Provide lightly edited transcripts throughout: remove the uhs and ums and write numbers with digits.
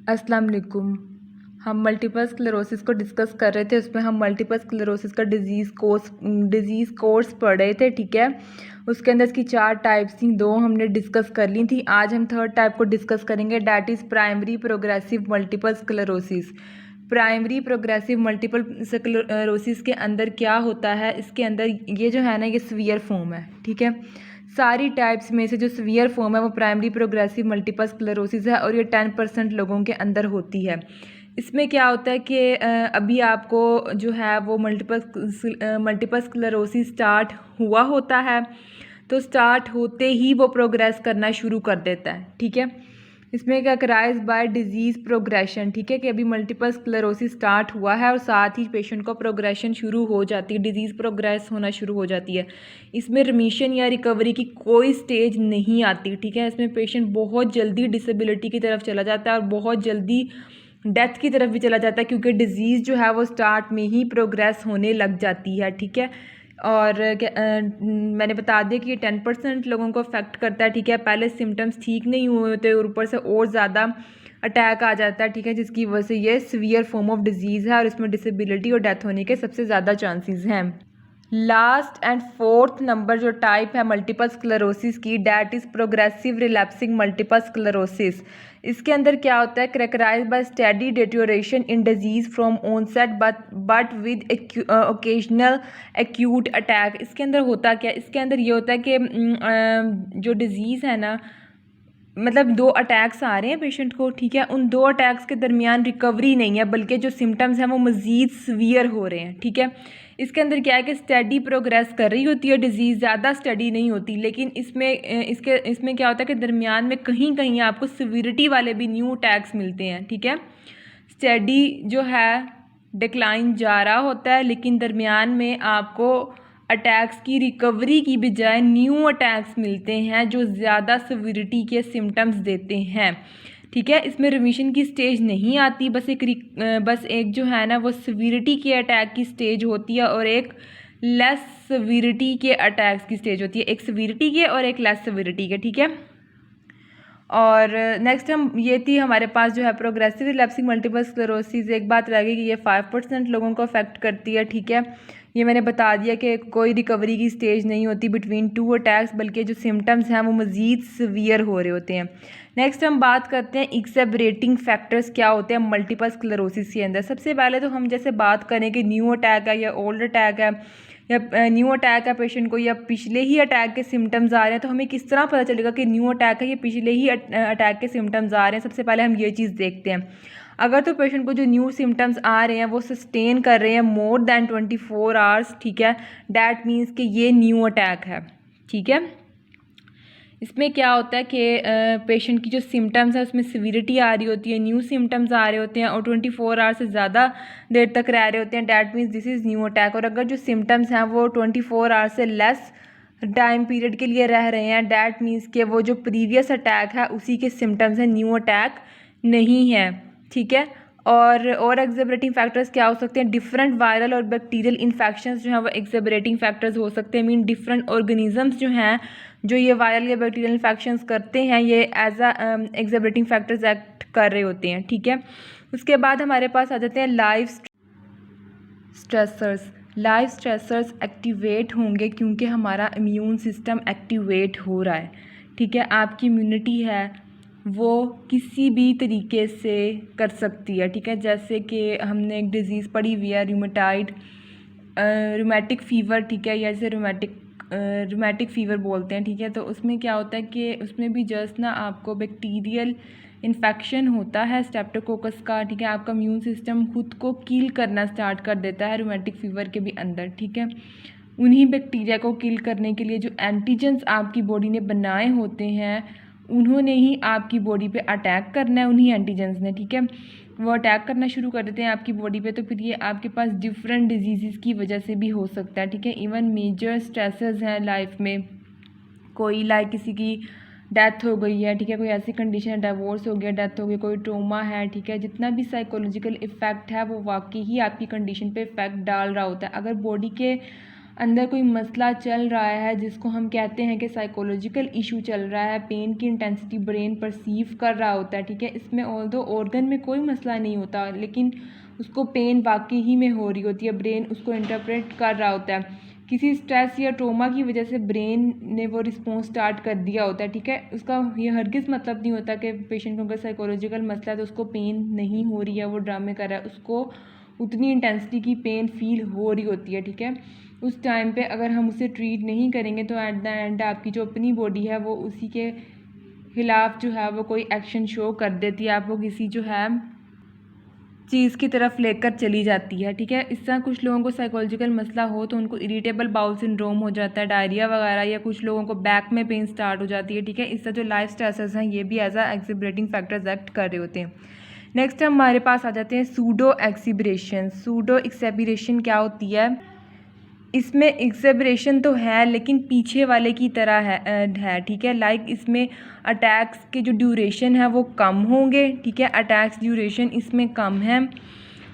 अस्सलाम वालेकुम। हम मल्टीपल स्क्लेरोसिस को डिस्कस कर रहे थे। उसमें हम मल्टीपल स्क्लेरोसिस का डिज़ीज़ कोर्स पढ़ रहे थे, ठीक है। उसके अंदर इसकी 4 टाइप्स थी, 2 हमने डिस्कस कर ली थी। आज हम थर्ड टाइप को डिस्कस करेंगे, that is primary progressive multiple sclerosis. Primary progressive multiple sclerosis के अंदर क्या होता है, इसके अंदर ये जो है ना, ये सीवियर फॉर्म है, ठीक है। सारी टाइप्स में से जो सीवियर फॉर्म है वो प्राइमरी प्रोग्रेसिव मल्टीपल स्क्लेरोसिस है और ये 10% लोगों के अंदर होती है। इसमें क्या होता है कि अभी आपको जो है वो मल्टीपल स्क्लेरोसिस स्टार्ट हुआ होता है, तो स्टार्ट होते ही वो प्रोग्रेस करना शुरू कर देता है, ठीक है। इसमें क्या कराइज बाय डिजीज़ प्रोग्रेशन, ठीक है, कि अभी मल्टीपल स्क्लेरोसिस स्टार्ट हुआ है और साथ ही पेशेंट को प्रोग्रेशन शुरू हो जाती है, डिजीज़ प्रोग्रेस होना शुरू हो जाती है। इसमें रिमीशन या रिकवरी की कोई स्टेज नहीं आती, ठीक है। इसमें पेशेंट बहुत जल्दी डिसेबिलिटी की तरफ चला जाता है और बहुत जल्दी डेथ की तरफ भी चला जाता है, क्योंकि डिज़ीज़ जो है वो स्टार्ट में ही प्रोग्रेस होने लग जाती है, ठीक है। और मैंने बता दिया कि ये 10% लोगों को अफेक्ट करता है, ठीक है। पहले सिम्टम्स ठीक नहीं हुए होते और ऊपर से और ज़्यादा अटैक आ जाता है, ठीक है, जिसकी वजह से ये सीवियर फॉर्म ऑफ डिजीज़ है और इसमें डिसेबिलिटी और डेथ होने के सबसे ज़्यादा चांसेस हैं। लास्ट एंड फोर्थ नंबर जो टाइप है मल्टीपल स्क्लेरोसिस की, that is progressive relapsing multiple sclerosis. इसके अंदर क्या होता है, characterised by steady deterioration in disease from onset but with occasional acute attack. इसके अंदर होता क्या है, इसके अंदर ये होता है कि जो डिज़ीज़ है ना, मतलब 2 अटैक्स आ रहे हैं पेशेंट को, ठीक है। उन 2 अटैक्स के दरमियान रिकवरी नहीं है, बल्कि जो सिम्टम्स हैं वो मज़ीद सीवियर हो रहे हैं, ठीक है। इसके अंदर क्या है कि स्टडी प्रोग्रेस कर रही होती है डिज़ीज़, ज़्यादा स्टडी नहीं होती, लेकिन इसमें क्या होता है कि दरमियान में कहीं कहीं आपको सिविरिटी वाले भी न्यू अटैक्स मिलते हैं, ठीक है। स्टडी जो है डिक्लाइन जा रहा होता है, लेकिन दरमियान में आपको अटैक्स की रिकवरी की बजाय न्यू अटैक्स मिलते हैं जो ज़्यादा सिविरिटी के सिम्टम्स देते हैं, ठीक है। इसमें रिमिशन की स्टेज नहीं आती, बस एक जो है ना वो सिविरिटी के अटैक की स्टेज होती है और एक लेस सिविरिटी के अटैक्स की स्टेज होती है, एक सिविरिटी के और एक लेस सिविरिटी के, ठीक है। और नेक्स्ट ये थी हमारे पास जो है प्रोग्रेसिव रिलैप्सिंग मल्टीपल स्क्लेरोसिस। एक बात रह गई कि ये 5% लोगों को अफेक्ट करती है, ठीक है। ये मैंने बता दिया कि कोई रिकवरी की स्टेज नहीं होती बिटवीन 2 अटैक्स, बल्कि जो सिम्टम्स हैं वो मज़ीद सीवियर हो रहे होते हैं। नेक्स्ट हम बात करते हैं एक्सेबरेटिंग फैक्टर्स क्या होते हैं मल्टीपल स्क्लेरोसिस के अंदर। सबसे पहले तो हम जैसे बात करें कि न्यू अटैक है या ओल्ड अटैक है या न्यू अटैक है पेशेंट को, या पिछले ही अटैक के सिम्टम्स आ रहे हैं, तो हमें किस तरह पता चलेगा कि न्यू अटैक है या पिछले ही अटैक के सिम्टम्स आ रहे हैं। सबसे पहले हम ये चीज़ देखते हैं। अगर तो पेशेंट को जो न्यू सिम्टम्स आ रहे हैं वो सस्टेन कर रहे हैं मोर दैन 24 आवर्स, ठीक है, डैट मीन्स कि ये न्यू अटैक है, ठीक है। इसमें क्या होता है कि पेशेंट की जो सिम्टम्स है उसमें सिविरिटी आ रही होती है, न्यू सिम्टम्स आ रहे होते हैं और 24 आवर्स से ज़्यादा देर तक रह रहे होते हैं, that means this is new attack. और अगर जो सिम्टम्स हैं वो 24 आवर्स से लेस टाइम पीरियड के लिए रह रहे हैं, डैट मीन्स कि वो जो प्रीवियस अटैक है उसी के सिम्टम्स हैं, न्यू अटैक नहीं है, ठीक है। और एक्सेबरेटिंग फैक्टर्स क्या हो सकते हैं, डिफरेंट वायरल और बैक्टीरियल इन्फेक्शंस जो हैं वो एक्सेबरेटिंग फैक्टर्स हो सकते हैं। मीन डिफरेंट ऑर्गेनिजम्स जो हैं जो ये वायरल या बैक्टीरियल इन्फेक्शंस करते हैं, ये एज एक्सेबरेटिंग फैक्टर्स एक्ट कर रहे होते हैं, ठीक है। उसके बाद हमारे पास आ जाते हैं life stressors. Life stressors activate होंगे क्योंकि हमारा इम्यून सिस्टम एक्टिवेट हो रहा है, ठीक है। आपकी इम्यूनिटी है वो किसी भी तरीके से कर सकती है, ठीक है। जैसे कि हमने एक डिज़ीज़ पढ़ी हुई है रूमेटिक फ़ीवर, ठीक है, या जैसे रूमेटिक फ़ीवर बोलते हैं, ठीक है। तो उसमें क्या होता है कि उसमें भी जस्ट ना आपको बैक्टीरियल इन्फेक्शन होता है स्ट्रेप्टोकोकस का, ठीक है। आपका इम्यून सिस्टम खुद को किल करना स्टार्ट कर देता है रूमेटिक फ़ीवर के भी अंदर, ठीक है। उन्हीं बैक्टीरिया को किल करने के लिए जो एंटीजेंस आपकी बॉडी ने बनाए होते हैं उन्होंने ही आपकी बॉडी पे अटैक करना है, उन्हीं एंटीजेंस ने, ठीक है। वो अटैक करना शुरू कर देते हैं आपकी बॉडी पे, तो फिर ये आपके पास डिफरेंट डिजीज़ की वजह से भी हो सकता है, ठीक है। इवन मेजर स्ट्रेसेस हैं लाइफ में, कोई लाइक किसी की डेथ हो गई है, ठीक है, कोई ऐसी कंडीशन है, डिवोर्स हो गया, डेथ हो गई, कोई ट्रोमा है, ठीक है, जितना भी साइकोलॉजिकल इफ़ेक्ट है वो वाकई ही आपकी कंडीशन पे इफ़ेक्ट डाल रहा होता है। अगर बॉडी के अंदर कोई मसला चल रहा है जिसको हम कहते हैं कि साइकोलॉजिकल इशू चल रहा है, पेन की इंटेंसिटी ब्रेन परसीव कर रहा होता है, ठीक है। इसमें ऑल्दो ऑर्गन में कोई मसला नहीं होता, लेकिन उसको पेन वाकई ही में हो रही होती है, ब्रेन उसको इंटरप्रेट कर रहा होता है। किसी स्ट्रेस या ट्रोमा की वजह से ब्रेन ने वो रिस्पॉन्स स्टार्ट कर दिया होता है, ठीक है। उसका ये हरगिज़ मतलब नहीं होता कि पेशेंट को अगर साइकोलॉजिकल मसला है तो उसको पेन नहीं हो रही है, वो ड्रामे कर रहा है, उसको उतनी इंटेंसिटी की पेन फील हो रही होती है, ठीक है। उस टाइम पे अगर हम उसे ट्रीट नहीं करेंगे तो एट द एंड आपकी जो अपनी बॉडी है वो उसी के खिलाफ जो है वो कोई एक्शन शो कर देती है, आपको किसी जो है चीज़ की तरफ लेकर चली जाती है, ठीक है। इस तरह कुछ लोगों को साइकोलॉजिकल मसला हो तो उनको इरिटेबल बाउल सिंड्रोम हो जाता है, डायरिया वगैरह, या कुछ लोगों को बैक में पेन स्टार्ट हो जाती है, ठीक है। इससे जो लाइफ स्ट्रेसेस हैं ये भी एज अ एक्सिबरेटिंग फैक्टर्स एक्ट कर रहे होते हैं। नेक्स्ट हमारे पास आ जाते हैं सूडो एक्सिबरेशन। सूडो एक्सेबरेशन क्या होती है? इसमें एक्सेबरेशन तो है लेकिन पीछे वाले की तरह है, ठीक है। लाइक इसमें अटैक्स के जो ड्यूरेशन है वो कम होंगे, ठीक है। अटैक्स ड्यूरेशन इसमें कम है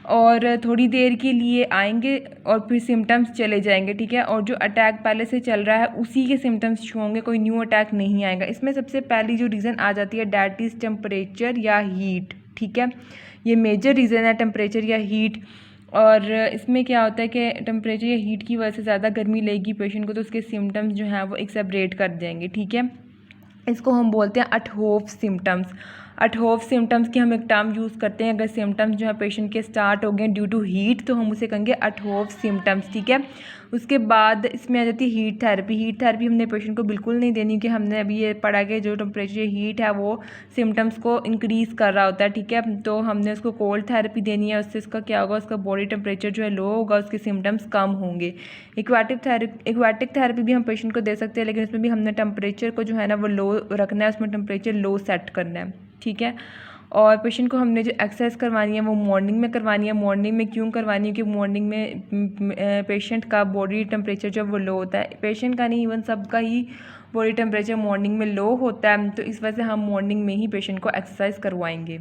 और थोड़ी देर के लिए आएंगे और फिर सिम्टम्स चले जाएंगे, ठीक है। और जो अटैक पहले से चल रहा है उसी के सिम्टम्स शो होंगे, कोई न्यू अटैक नहीं आएगा। इसमें सबसे पहली जो रीज़न आ जाती है डैट इज़ टेम्परेचर या हीट, ठीक है। ये मेजर रीज़न है, टेम्परेचर या हीट। और इसमें क्या होता है कि टेम्परेचर या हीट की वजह से ज़्यादा गर्मी लगेगी पेशेंट को तो उसके सिम्टम्स जो हैं वो एक्सेबरेट कर देंगे, ठीक है। इसको हम बोलते हैं अटहोफ सिम्टम्स। अटहोफ सिम्टम्स की हम एक टर्म यूज़ करते हैं, अगर सिम्टम्स जो है पेशेंट के स्टार्ट हो गए ड्यू टू हीट तो हम उसे कहेंगे अटहोफ सिम्टम्स, ठीक है। उसके बाद इसमें आ जाती है हीट थेरेपी। हीट थेरेपी हमने पेशेंट को बिल्कुल नहीं देनी कि हमने अभी ये पढ़ा कि जो टेम्परेचर हीट है वो सिम्टम्स को इंक्रीज़ कर रहा होता है, ठीक है। तो हमने उसको कोल्ड थेरेपी देनी है, उससे इसका क्या होगा, उसका बॉडी टेम्परेचर जो है लो होगा, उसके सिम्टम्स कम होंगे। एक्वाटिक थेरेपी भी हम पेशेंट को दे सकते हैं, लेकिन उसमें भी हमने टेम्परेचर को जो है ना वो लो रखना है, उसमें टेम्परेचर लो सेट करना है, ठीक है। और पेशेंट को हमने जो एक्सरसाइज करवानी है वो मॉर्निंग में करवानी है। मॉर्निंग में क्यों करवानी है कि मॉर्निंग में पेशेंट का बॉडी टेम्परेचर जो वो लो होता है, पेशेंट का नहीं इवन सबका ही बॉडी टेम्परेचर मॉर्निंग में लो होता है, तो इस वजह से हम मॉर्निंग में ही पेशेंट को एक्सरसाइज करवाएंगे।